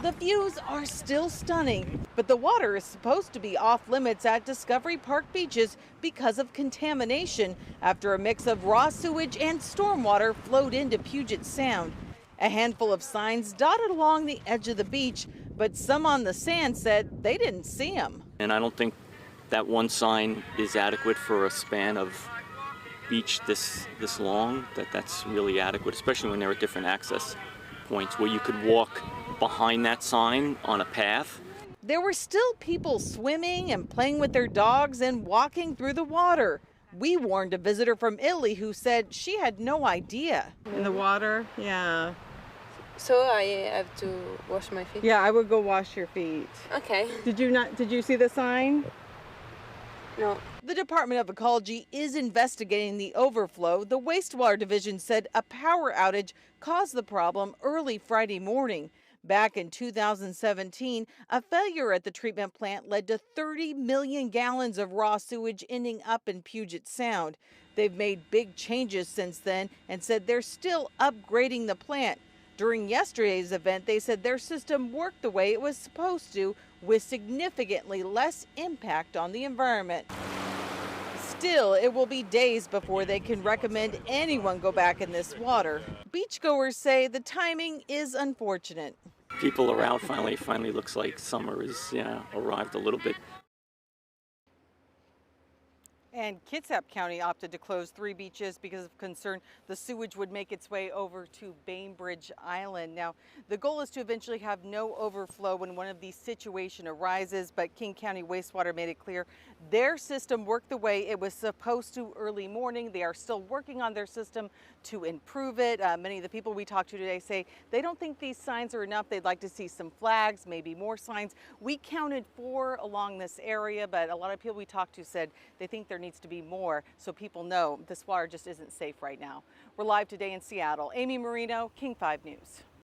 The views are still stunning, but the water is supposed to be off limits at Discovery Park beaches because of contamination after a mix of raw sewage and stormwater flowed into Puget Sound. A handful of signs dotted along the edge of the beach, but some on the sand said they didn't see them. And I don't think that one sign is adequate for a span of beach this long, that's really adequate, especially when there are different access points where you could walk behind that sign on a path. There were still people swimming and playing with their dogs and walking through the water. We warned a visitor from Italy who said she had no idea. In the water? Yeah. So I have to wash my feet? Yeah, I would go wash your feet. Okay. Did you see the sign? No. The Department of Ecology is investigating the overflow. The wastewater division said a power outage caused the problem early Friday morning. Back in 2017, a failure at the treatment plant led to 30 million gallons of raw sewage ending up in Puget Sound. They've made big changes since then and said they're still upgrading the plant. During yesterday's event, they said their system worked the way it was supposed to, with significantly less impact on the environment. Still, it will be days before they can recommend anyone go back in this water. Beachgoers say the timing is unfortunate. People are out finally looks like summer has arrived a little bit. And Kitsap County opted to close 3 beaches because of concern the sewage would make its way over to Bainbridge Island. Now, the goal is to eventually have no overflow when one of these situations arises, but King County Wastewater made it clear their system worked the way it was supposed to early morning. They are still working on their system to improve it. Many of the people we talked to today say they don't think these signs are enough. They'd like to see some flags, maybe more signs. We counted 4 along this area, but a lot of people we talked to said they think there needs to be more so people know this water just isn't safe right now. We're live today in Seattle. Amy Marino, King 5 News.